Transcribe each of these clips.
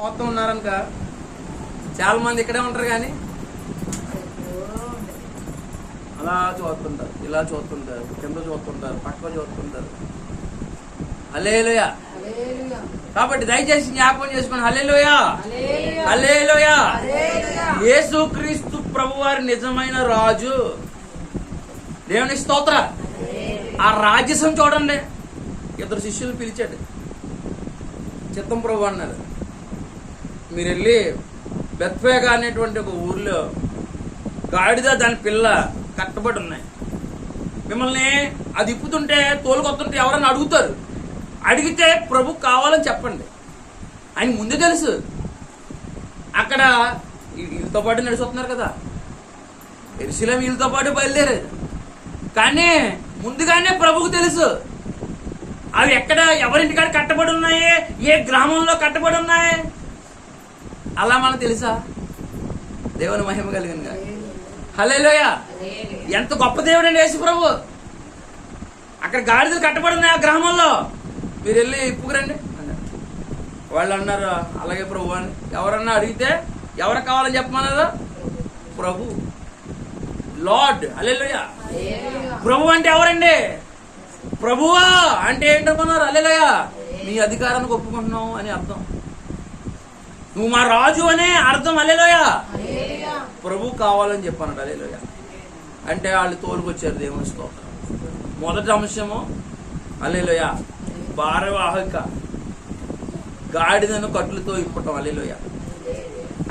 మొత్తం ఉన్నారనుక చాలా మంది ఇక్కడే ఉంటారు, కానీ అలా చూస్తుంటారు, ఇలా చూస్తుంటారు, కింద చూస్తుంటారు, పక్క చూస్తుంటారు. హల్లెలూయా. కాబట్టి దయచేసి జ్ఞాపకం చేసుకోండి. హల్లెలూయా, హల్లెలూయా. యేసుక్రీస్తు ప్రభువారి నిజమైన రాజు. దేవుని స్తోత్ర. ఆ రాజ్యసం చూడండి. ఇద్దరు శిష్యులు పిలిచాడు. చిత్తం ప్రభు అన్నారు, మీరు వెళ్ళి బెత్ఫేగా అనేటువంటి ఒక ఊర్లో గాడిద దాని పిల్ల కట్టబడి ఉన్నాయి. మిమ్మల్ని అది ఇప్పుతుంటే తోలుకొస్తుంటే ఎవరన్నా అడుగుతారు. అడిగితే ప్రభు కావాలని చెప్పండి. ఆయన ముందే తెలుసు. అక్కడ వీళ్ళతో పాటు నడిచొస్తున్నారు కదా, యెరూషలేము వీళ్ళతో పాటు బయలుదేరారు. కానీ ముందుగానే ప్రభుకు తెలుసు అవి ఎక్కడ, ఎవరింటికాడ కట్టబడి ఉన్నాయి, ఏ గ్రామంలో కట్టబడి ఉన్నాయి. అలా మనకు తెలుసా? దేవుని మహిమ కలిగిన హల్లెలూయా. ఎంత గొప్ప దేవుడు అండి యేసు ప్రభు. అక్కడ గాడిదలు కట్టబడి ఉన్నాయి ఆ గ్రామంలో, మీరు వెళ్ళి ఇప్పుకురండి అన్నారు. వాళ్ళు అన్నారు అలాగే ప్రభు అని. ఎవరన్నా అడిగితే ఎవరు కావాలని చెప్పమన్నారా? ప్రభు, లార్డ్. హల్లెలూయా. ప్రభు అంటే ఎవరండి? ప్రభువా అంటే ఏంటనుకున్నారు? హల్లెలూయా. నీ అధికారానికి ఒప్పుకుంటున్నావు అని అర్థం. నువ్వు మా రాజు అనే అర్థం. హల్లెలూయా. ప్రభు కావాలని చెప్పాను. హల్లెలూయా. అంటే వాళ్ళు తోలుకొచ్చారు. దేవుని స్తోత్రం. మొదటి అంశము హల్లెలూయా, భారవాహక గాడిదను కట్లతో ఇప్పటం. హల్లెలూయా.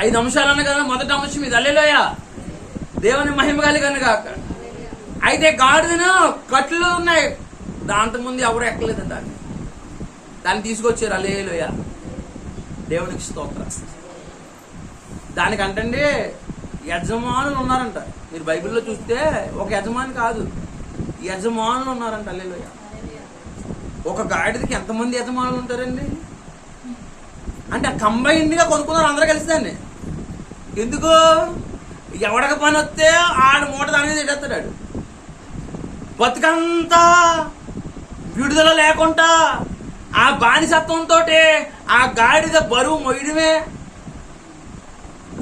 5 అంశాలు అన్న కదా, మొదటి అంశం ఇది. హల్లెలూయా. దేవుని మహిమ కలిగిన గాక. అయితే గాడిదను కట్లు ఉన్నాయి, దాంతో ముందు ఎవరు ఎక్కలేదు. దాన్ని తీసుకొచ్చారు. హల్లెలూయా. దేవునికి స్తోత్రం. దానికంటండి యజమానులు ఉన్నారంట. మీరు బైబిల్లో చూస్తే ఒక యజమాని కాదు, యజమానులు ఉన్నారంట. హల్లెలూయా. ఒక గాడిదకి ఎంతమంది యజమానులు ఉంటారండి? అంటే కంబైన్డ్ గా కొనుక్కున్నారు అందరూ కలిసి దాన్ని. ఎందుకు? ఎవడక పని వస్తే ఆడు మూట దాని మీద ఎట్టేస్తాడు. బతుకంతా విడుదల లేకుండా ఆ బానిసత్వంతో ఆ గాడిద బరువు మొయ్యడమే.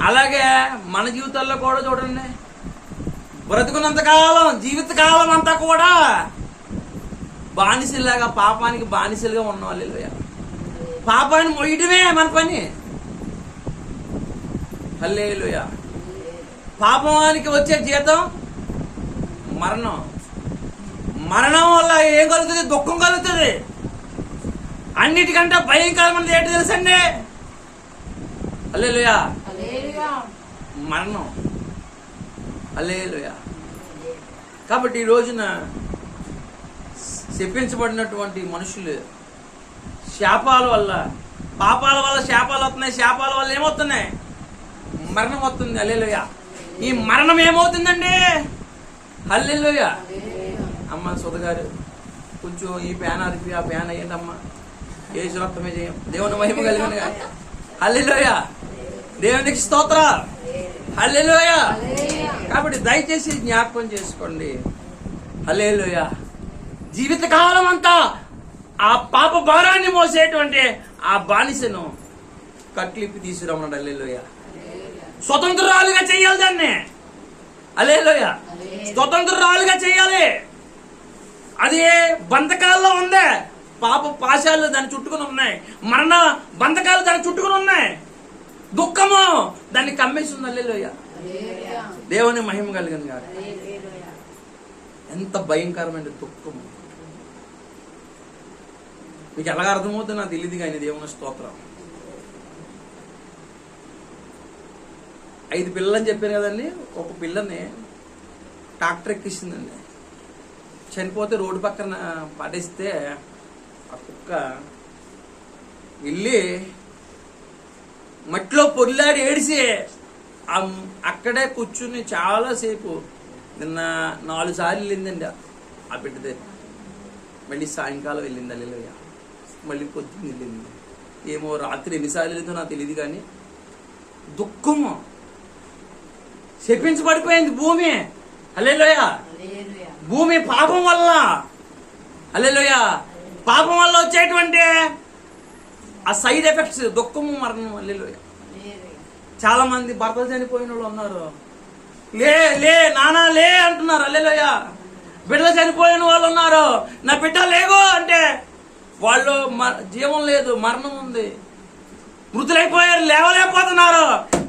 అలాగే మన జీవితాల్లో కూడా చూడండి, బ్రతుకున్నంతకాలం, జీవితకాలం అంతా కూడా బానిసలాగా, పాపానికి బానిసలుగా ఉన్నాం. హల్లెలూయా. పాపాన్ని మొయ్యడమే మన పని. హల్లెలూయా. పాపానికి వచ్చే జీతం మరణం. మరణం వల్ల ఏం కలుగుతుంది? దుఃఖం కలుగుతుంది. అన్నిటికంటే భయంకరమైనది ఏంటి తెలుసండి? హల్లెలూయా, మరణం. హల్లెలూయా. కాబట్టి ఈ రోజున శపించబడినటువంటి మనుషులు శాపాల వల్ల, పాపాల వల్ల శాపాలు వస్తున్నాయి. శాపాల వల్ల ఏమవుతున్నాయి? మరణం వస్తుంది. హల్లెలూయా. ఈ మరణం ఏమవుతుందండి? హల్లెలూయా. అమ్మ సుధగారు కొంచెం ఈ ప్యాన్ అరిపి ఆ ప్యాన్ అయ్యండమ్మా, ఏ రక్తమే చేయం. దేవుని మహిమ కలిగిన హల్లెలూయా. దేవునికి స్తోత్ర. హల్లెలూయా. కాబట్టి దయచేసి జ్ఞాపకం చేసుకోండి. హల్లెలూయా. జీవితకాలం అంతా ఆ పాప భారాన్ని మోసేటువంటి ఆ బానిసను కట్లిప్పి తీసుకురమ్మన్నాడు. హల్లెలూయా. స్వతంత్రాలుగా చెయ్యాలి దాన్ని. హల్లెలూయా. స్వతంత్రాలుగా చెయ్యాలి. అది బంధకాల్లో ఉందే, పాప పాశాలు దాన్ని చుట్టుకుని ఉన్నాయి, మరణ బంధకాలు దాన్ని చుట్టుకుని ఉన్నాయి, దుఃఖము దాన్ని కమ్మేస్తుంది. హల్లెలూయా. దేవుని మహిమ కలిగిన గారు. ఎంత భయంకరమైన దుఃఖము మీకు ఎలాగ అర్థమవుతుంది నాకు తెలియదు, కానీ దేవుని స్తోత్రం. 5 పిల్లలని చెప్పారు కదండి. ఒక పిల్లని ట్రాక్టర్ ఎక్కిస్తుందండి. చనిపోతే రోడ్డు పక్కన పడేస్తే ఆ కుక్క వెళ్ళి మట్టిలో పొర్లాడి ఏడిసి అక్కడే కూర్చుని చాలాసేపు, నిన్న 4 సార్లు వెళ్ళిందండి ఆ బిడ్డదే. మళ్ళీ సాయంకాలం వెళ్ళింది. హల్లెలూయా. మళ్ళీ పొద్దున్న వెళ్ళింది. ఏమో రాత్రి ఎన్నిసార్లు వెళ్ళిందో నాకు తెలియదు, కానీ దుఃఖము. శపించబడిపోయింది భూమి. హల్లెలూయా. భూమి పాపం వల్ల. హల్లెలూయా. పాపం వల్ల వచ్చేటువంటి ఆ సైడ్ ఎఫెక్ట్స్ దుఃఖము మరణం. హల్లెలూయా. చాలా మంది భర్తలు చనిపోయిన వాళ్ళు ఉన్నారు, లే లే నానా లే అంటున్నారు. హల్లెలూయా. బిడ్డలు చనిపోయిన వాళ్ళు ఉన్నారు, నా బిడ్డ లేగో అంటే వాళ్ళు జీవం లేదు, మరణం ఉంది. మృతులైపోయారు, లేవలేకపోతున్నారు.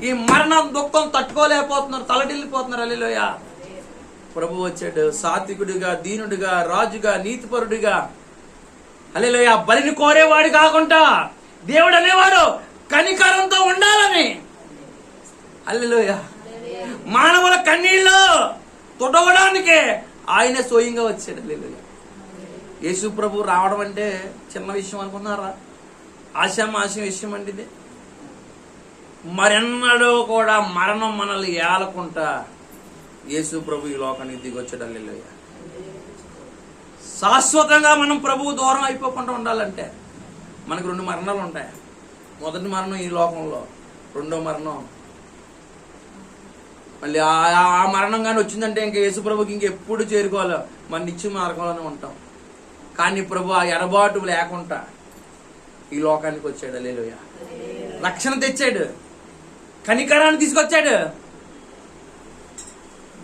ఈ మరణం దుఃఖం తట్టుకోలేకపోతున్నారు, తలడిల్లిపోతున్నారు. హల్లెలూయా. ప్రభు వచ్చాడు సాత్వికుడిగా, దీనుడిగా, రాజుగా, నీతిపరుడిగా. హల్లెలూయా. బలిని కోరేవాడు కాకుండా దేవుడు అనేవాడు కనికరంతో ఉండాలని. హల్లెలూయా. మానవుల కన్నీళ్ళు తుడవడానికి ఆయన స్వయంగా వచ్చాడు. హల్లెలూయా. యేసు ప్రభు రావడం అంటే చిన్న విషయం అనుకున్నారా? ఆశామాశం విషయం అంటే ఇది. మరెన్నడూ కూడా మరణం మనల్ని ఏలకుంటా యేసు ప్రభు ఈ లోకానికి దిగొచ్చాడు. హల్లెలూయా. శాశ్వతంగా మనం ప్రభువు దూరం అయిపోకుండా ఉండాలంటే మనకు 2 మరణాలు ఉంటాయి. మొదటి మరణం ఈ లోకంలో, రెండో మరణం మళ్ళీ ఆ మరణం కానీ వచ్చిందంటే ఇంక యేసు ప్రభుకి ఇంకెప్పుడు చేరుకోవాలి, మన నిత్య మార్గంలోనే ఉంటాం. కానీ ప్రభు ఆ ఎడబాటు లేకుండా ఈ లోకానికి వచ్చాడు. హల్లెలూయా. రక్షణ తెచ్చాడు, కనికరాన్ని తీసుకొచ్చాడు.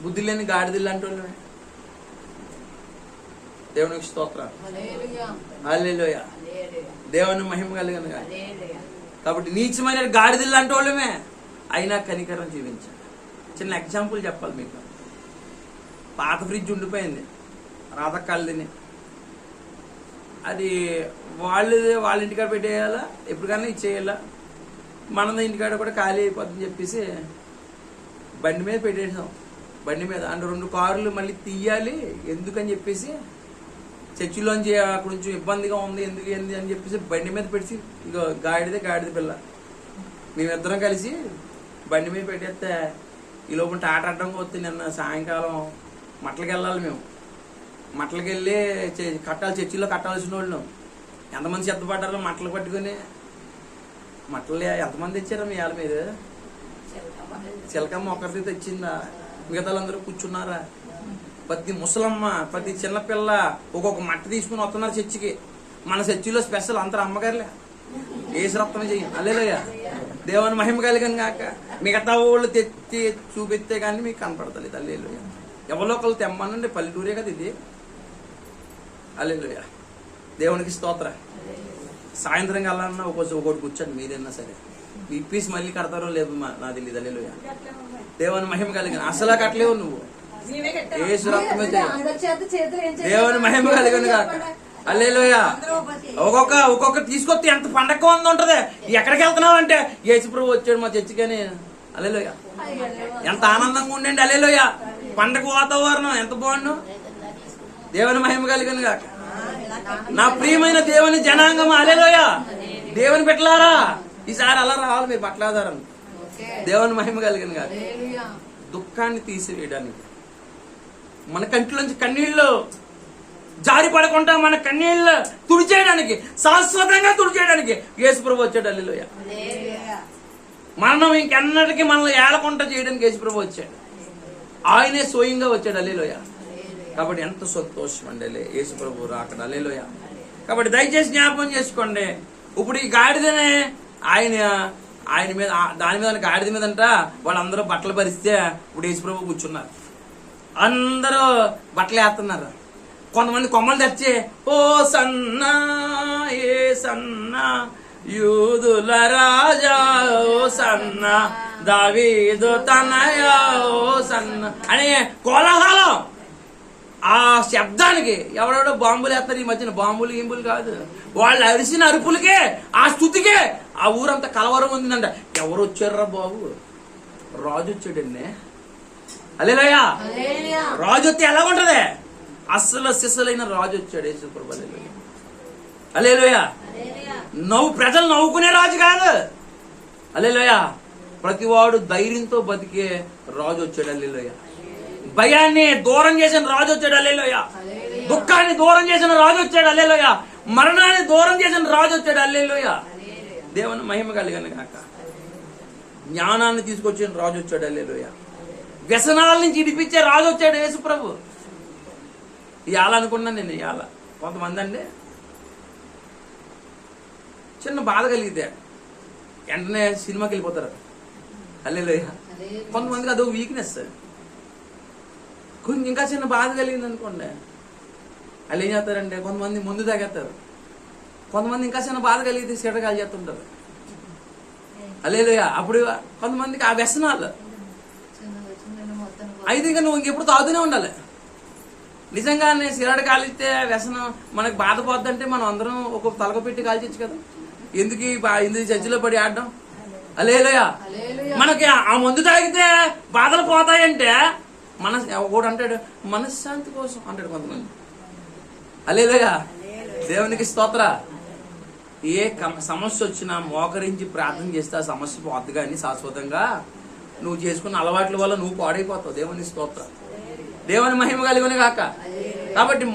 బుద్ధి లేని గాడిదలు అంటే దేవునికి స్తోత్రం. హల్లెలూయా. దేవుని మహిమ కలిగిన. కాబట్టి నీచమైన గాడిదలు అంటే వాళ్ళమే, అయినా కనికరం జీవించాడు. చిన్న ఎగ్జాంపుల్ చెప్పాలి మీకు. పాత ఫ్రిడ్జ్ ఉండిపోయింది, రాతకాలదిని. అది వాళ్ళ ఇంటికాడ పెట్టేయాలా, ఎప్పటికైనా ఇచ్చేయాలా, మన ఇంటికాడ కూడా ఖాళీ అయిపోతుందని చెప్పేసి బండి మీద పెట్టేసాం. బండి మీద అంటే 2 కార్లు మళ్ళీ తీయాలి ఎందుకని చెప్పేసి, చర్చిలోంచి కొంచెం ఇబ్బందిగా ఉంది ఎందుకు ఏంది అని చెప్పేసి బండి మీద పెట్టి, ఇక గాడిద పిల్ల మేమిద్దరం కలిసి బండి మీద పెట్టేస్తే ఈ లోపల టాట అడ్డంగా వస్తే నిన్న సాయంకాలం మట్లకి వెళ్ళాలి. మేము మట్లకి వెళ్ళి కట్టాలి, చర్చిలో కట్టాల్సిన వాళ్ళు ఎంతమంది సిద్ధపడ్డారో మట్టలు పట్టుకుని. మట్టలు ఎంతమంది తెచ్చారో మీ వాళ్ళ మీద? చిలకమ్మ ఒకరితో తెచ్చిందా, మిగతా అందరూ కూర్చున్నారా? ప్రతి ముసలమ్మ, ప్రతి చిన్నపిల్ల ఒక్కొక్క మట్ట తీసుకుని వస్తున్నారు చర్చికి. మన చర్చిలో స్పెషల్ అందరూ అమ్మగారులే, ఏసు రక్తం చెయ్యం. హల్లెలూయా. దేవుని మహిమ కలిగను గాక. మిగతా వాళ్ళు తెచ్చి చూపిస్తే కానీ మీకు కనపడతలేదు. హల్లెలూయా. ఎవరో ఒకళ్ళు తెమ్మనండి, పల్లెటూరే కదా ఇది. హల్లెలూయా. దేవునికి స్తోత్ర. సాయంత్రం కల్లా ఒకటి కూర్చోండి మీరైనా సరే, మీ పీస్ మళ్ళీ కడతారో లేదు నా తెలియదు. హల్లెలూయా. దేవుని మహిమ కలిగిన. అసలు కట్టలేవు నువ్వు, యేసు రక్తమే దేవుని మహిమ కలిగిన గాక. హల్లెలూయా. ఒక్కొక్క తీసుకొస్తే ఎంత పండగ ఉంటది. ఎక్కడికి వెళ్తున్నావు అంటే యేసు ప్రభు వచ్చాడు మా చర్చికని. హల్లెలూయా. ఎంత ఆనందంగా ఉండండి. హల్లెలూయా. పండగ వాతావరణం ఎంత బాగుండు. దేవుని మహిమ కలిగిన గాక. నా ప్రియమైన దేవుని జనాంగం. హల్లెలూయా. దేవుని పెట్టలారా ఈసారి అలా రావాలి మీరు పట్లాదారని. దేవుని మహిమ కలిగిన గాక. దుఃఖాన్ని తీసివేయడానికి, మన కంటిలోంచి కన్నీళ్ళు జారి పడకుండా మన కన్నీళ్ళు తుడిచేయడానికి, శాశ్వతంగా తుడిచేయడానికి యేసు ప్రభు వచ్చాడు. హల్లెలూయా. మరణం ఇంకెన్నటికీ మనల్ని ఏలకుండా చేయడానికి యేసు ప్రభు వచ్చాడు. ఆయనే స్వయంగా వచ్చాడు. హల్లెలూయా. కాబట్టి ఎంత సంతోషం అండి యేసు ప్రభు రాకడ. హల్లెలూయా. కాబట్టి దయచేసి జ్ఞాపకం చేసుకోండి. ఇప్పుడు ఈ గాడిదనే ఆయన మీద, దాని మీద గాడిద మీదంట వాళ్ళందరూ బట్టలు పరిస్తే ఇప్పుడు యేసు ప్రభు కూర్చున్నారు. అందరూ బట్టలు వేస్తున్నారు. కొంతమంది కొమ్మలు తెచ్చి ఓ సన్నా ఏ సన్నా యూదుల రాజా ఓ సన్నా దావీదు తనయా ఓ సన్నా అనే కోలాహలం. ఆ శబ్దానికి ఎవడెవడో బాంబులు వేస్తారు. ఈ మధ్యన బాంబులు గింబులు కాదు, వాళ్ళు అరిసిన అరుపులకే, ఆ స్థుతికే ఆ ఊరంతా కలవరం ఉందంట. ఎవరు వచ్చారా బాబు? రాజు వచ్చాడండి. హల్లెలూయా. రాజు వస్తే ఎలా ఉంటది? అస్సలు సిస్సలైన రాజు వచ్చాడు యేసు ప్రభు. హల్లెలూయా. హల్లెలూయా. ప్రజలు నవ్వుకునే రాజు కాదు. హల్లెలూయా. ప్రతివాడు ధైర్యంతో బతికే రాజు వచ్చాడు. హల్లెలూయా. భయాన్ని దూరం చేసిన రాజు వచ్చాడు. హల్లెలూయా. దుఃఖాన్ని దూరం చేసిన రాజు వచ్చాడు. హల్లెలూయా. మరణాన్ని దూరం చేసిన రాజు వచ్చాడు. హల్లెలూయా. దేవుని మహిమ కలిగిన గాక. జ్ఞానాన్ని తీసుకొచ్చిన రాజు వచ్చాడు. హల్లెలూయా. వ్యసనాల నుంచి ఇడిపించే రాజు వచ్చాడు యేసు ప్రభు. ఇవాళ అనుకున్నాను నేను. ఇవాళ కొంతమంది అండి చిన్న బాధ కలిగితే వెంటనే సినిమాకి వెళ్ళిపోతారు. హల్లెలూయా. కొంతమందికి అదో వీక్నెస్. కొంచెం ఇంకా చిన్న బాధ కలిగింది అనుకోండి, వాళ్ళు ఏం చేస్తారంటే కొంతమంది ముందు తాగేస్తారు. కొంతమంది ఇంకా చిన్న బాధ కలిగితే సిగరెట్ కాల్ చేస్తుంటారు. హల్లెలూయా. అప్పుడు కొంతమందికి ఆ వ్యసనాలు అయితే ఇంకా నువ్వు ఇంకెప్పుడు తాగుతూనే ఉండాలి. నిజంగానే సిగరెట్ కాలిస్తే వ్యసనం మనకు బాధపోద్దంటే మనం అందరం ఒక తలక పెట్టి కాల్చచ్చు కదా. ఎందుకు చర్చిలో పడి ఆడడం? హల్లెలూయా. మనకి ఆ మందు తాగితే బాధలు పోతాయంటే ఒకడు అంటాడు మనశ్శాంతి కోసం అంటాడు కొంతమంది. హల్లెలూయా. దేవునికి స్తోత్ర. ఏ సమస్య వచ్చినా మోకరించి ప్రార్థన చేస్తే ఆ సమస్య పోద్ది కానీ శాశ్వతంగా నువ్వు చేసుకున్న అలవాట్ల వల్ల నువ్వు పాడైపోతావు. దేవుని స్తోత్ర. దేవుని మహిమ కలిగిన కాక. కాబట్టి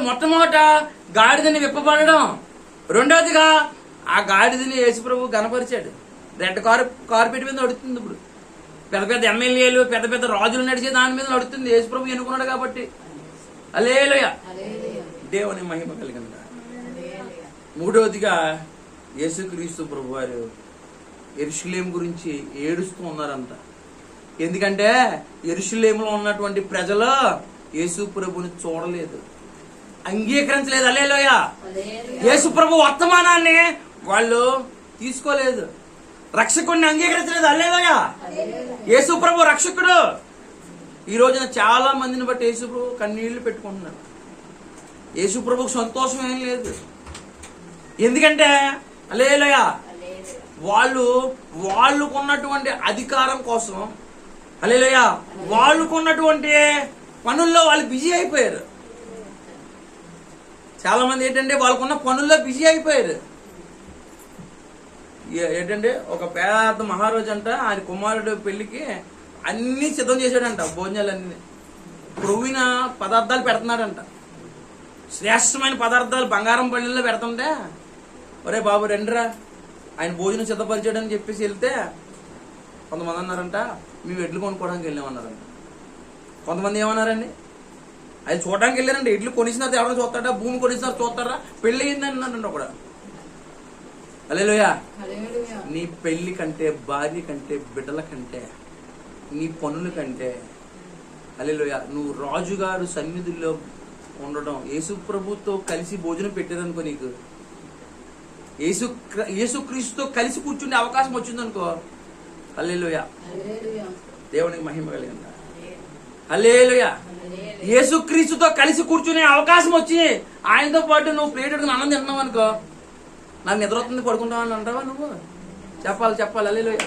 మొట్టమొదట గాడిదని విప్పబడడం, రెండోదిగా ఆ గాడిదని యేసుప్రభు గణపరిచాడు. రెడ్ కార్పెట్ మీద నడుస్తుంది. ఇప్పుడు పెద్ద పెద్ద ఎమ్మెల్యేలు పెద్ద పెద్ద రాజులు నడిచే దాని మీద నడుస్తుంది. యేసుప్రభు ఎన్నుకున్నాడు కాబట్టి. హల్లెలూయా. దేవుని మహిమ కలిగిన. మూడవదిగా యేసుక్రీస్తు ప్రభు వారు యెరూషలేము గురించి ఏడుస్తూ ఉన్నారంట. ఎందుకంటే యెరూషలేములో ఉన్నటువంటి ప్రజలు యేసు ప్రభుని చూడలేదు, అంగీకరించలేదు. హల్లెలూయా. యేసు ప్రభు వర్తమానాన్ని వాళ్ళు తీసుకోలేదు, రక్షకుడిని అంగీకరించలేదు. హల్లెలూయా. యేసు ప్రభు రక్షకుడు. ఈ రోజున చాలా మందిని బట్టి యేసు ప్రభు కన్నీళ్లు పెట్టుకుంటున్నారు. యేసు ప్రభుకు సంతోషం ఏం లేదు. ఎందుకంటే హల్లెలూయా వాళ్ళకున్నటువంటి అధికారం కోసం, హల్లెలూయా, వాళ్ళకున్నటువంటి పనుల్లో వాళ్ళు బిజీ అయిపోయారు. చాలా మంది ఏంటంటే వాళ్ళకున్న పనుల్లో బిజీ అయిపోయారు. ఏంటంటే ఒక పెద్ద మహారాజు అంట, ఆయన కుమారుడు పెళ్లికి అన్ని సిద్ధం చేశాడంట, భోజనాలన్నీ ప్రొవిన పదార్థాలు పెడుతున్నాడంట. శ్రేష్టమైన పదార్థాలు బంగారం పళ్ళల్లో పెడుతుంటే, ఒరే బాబు రండిరా ఆయన భోజనం సిద్ధపరిచాడని చెప్పేసి వెళ్తే కొంతమంది అన్నారంట మేము ఎడ్లు కొనుక్కోవడానికి వెళ్ళామన్నారంట. కొంతమంది ఏమన్నారండి, ఆయన చూడడానికి వెళ్ళారండి. ఎడ్లు కొనిసినారు ఎవరైనా చూస్తాడా, భూమి కొనిసినారు చూస్తారా, పెళ్లి అయిందని అన్నారంట ఒకడు. హల్లెలూయా. నీ పెళ్లి కంటే, భార్య కంటే, బిడ్డల కంటే, నీ పనుల కంటే, హల్లెలూయా, నువ్వు రాజుగారు సన్నిధిలో ఉండడం, యేసు ప్రభుతో కలిసి భోజనం పెట్టారనుకో, నీకు యేసుక్రీస్తుతో కలిసి కూర్చునే అవకాశం వచ్చిందనుకో, హల్లెలూయా, దేవునికి మహిమ కలిగిందా. హల్లెలూయా. యేసుక్రీస్తుతో కలిసి కూర్చునే అవకాశం వచ్చి ఆయనతో పాటు నువ్వు ప్లేట్ ఎడుకుని అన్నం తింటున్నావు అనుకో, నాకు నిద్ర వస్తుంది పడుకుంటావని అంటావా నువ్వు? చెప్పాలి. హల్లెలూయా.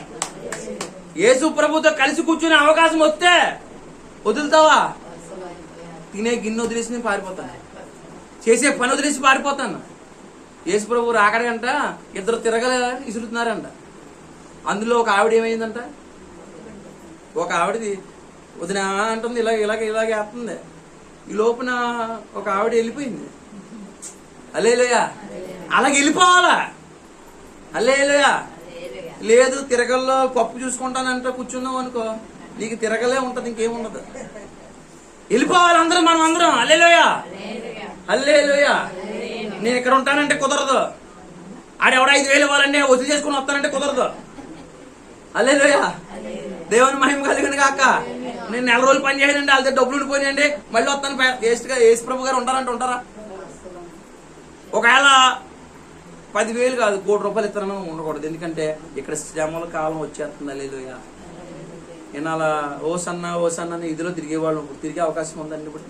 యేసు ప్రభుతో కలిసి కూర్చునే అవకాశం వస్తే వదులుతావా? తినే గిన్నె వదిలేసి నేను పారిపోతాను, చేసే పని వదిలేసి పారిపోతాను. యేసు ప్రభు రాకడంట ఇద్దరు తిరగలే ఇసురుతున్నారంట. అందులో ఒక ఆవిడ ఏమైందంట, ఒక ఆవిడది వదిన అంటుంది, ఇలాగే వేస్తుంది. ఈ లోపున ఒక ఆవిడ వెళ్ళిపోయింది. హల్లెలూయా. అలాగే వెళ్ళిపోవాలా? హల్లెలూయా. లేదు తిరగల్లో పప్పు చూసుకుంటానంటే కూర్చున్నావు అనుకో, నీకు తిరగలే ఉంటది, ఇంకేముండదు. వెళ్ళిపోవాలి మనం అందరం. హల్లెలూయా. హల్లెలూయా. నేను ఇక్కడ ఉంటానంటే కుదరదు. ఆడెవడ 5,000 ఇవ్వాలంటే వసూలు చేసుకుని వస్తానంటే కుదరదు. హల్లెలూయా. దేవుని మహిమ కలిగిన కాక. నేను 4 రోజులు పని చేయనండి, వాళ్ళతో డబ్బులు ఉండిపోయినాయండి, మళ్ళీ వస్తాను వేస్ట్గా. యేసు ప్రభు గారు ఉంటారా? ఒకవేళ 10,000 కాదు, ₹1,00,000 ఇస్తారని ఉండకూడదు. ఎందుకంటే ఇక్కడ శ్రమల కాలం వచ్చేస్తుంది. హల్లెలూయా. నేను అలా ఓ సన్న ఇదిలో తిరిగేవాళ్ళు తిరిగే అవకాశం ఉందండి. ఇప్పుడు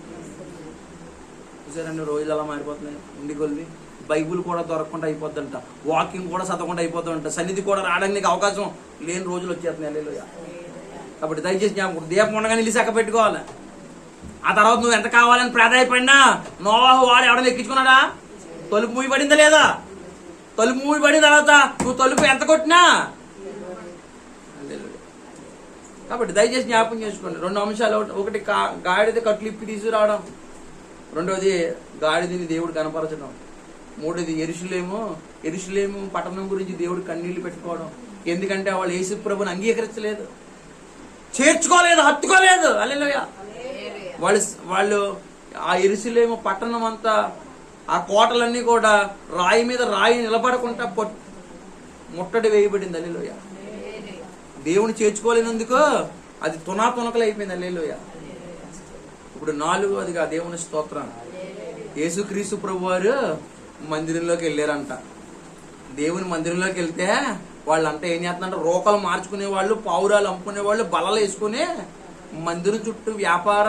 చూసారండి, రోజులు అలా మారిపోతున్నాయి. ఇంటికి వెళ్ళి బైబుల్ కూడా దొరకకుండా అయిపోద్దంట, వాకింగ్ కూడా చదవకుండా అయిపోతుందంట, సన్నిధి కూడా రావడానికి నీకు అవకాశం లేని రోజులు వచ్చేస్తున్నాయి. హల్లెలూయా. కాబట్టి దయచేసి దీపం ఉండగానే ఇల్లు చక్క పెట్టుకోవాలి. ఆ తర్వాత నువ్వు ఎంత కావాలని ప్రాధాయపడినా నోవాహు వాడు ఎవడని ఎక్కించుకున్నాడా? తలుపు మూయబడిందా లేదా? తలుపు మూయబడిన తర్వాత నువ్వు తలుపు ఎంత కొట్టినా. కాబట్టి దయచేసి జ్ఞాపకం చేసుకోండి 2 అంశాలు. ఒకటి గాడిద కట్లు ఇప్పి తీసుకురావడం, రెండోది గాడిదని దేవుడు కనపరచడం, మూడోది యెరూషలేము పట్టణం గురించి దేవుడు కన్నీళ్లు పెట్టుకోవడం. ఎందుకంటే వాళ్ళు యేసు ప్రభుని అంగీకరించలేదు, చేర్చుకోలేదు, హత్తుకోలేదు. హల్లెలూయా. వాళ్ళు ఆ యెరూషలేము పట్టణం అంతా, ఆ కోటలన్నీ కూడా రాయి మీద రాయి నిలబడకుండా ముట్టడి వేయబడింది. హల్లెలూయా. దేవుని చేర్చుకోలేనందుకు అది తునాతునకలు అయిపోయింది. హల్లెలూయా. ఇప్పుడు 4వదిగా దేవుని స్తోత్రం, యేసుక్రీస్తు ప్రభు వారు మందిరంలోకి వెళ్ళారంట. దేవుని మందిరంలోకి వెళ్తే వాళ్ళంతా ఏం చేస్తున్నారంటే రోకలు మార్చుకునే వాళ్ళు, పావురాలు అమ్ముకునే వాళ్ళు, బలలు వేసుకుని మందిరం చుట్టూ వ్యాపార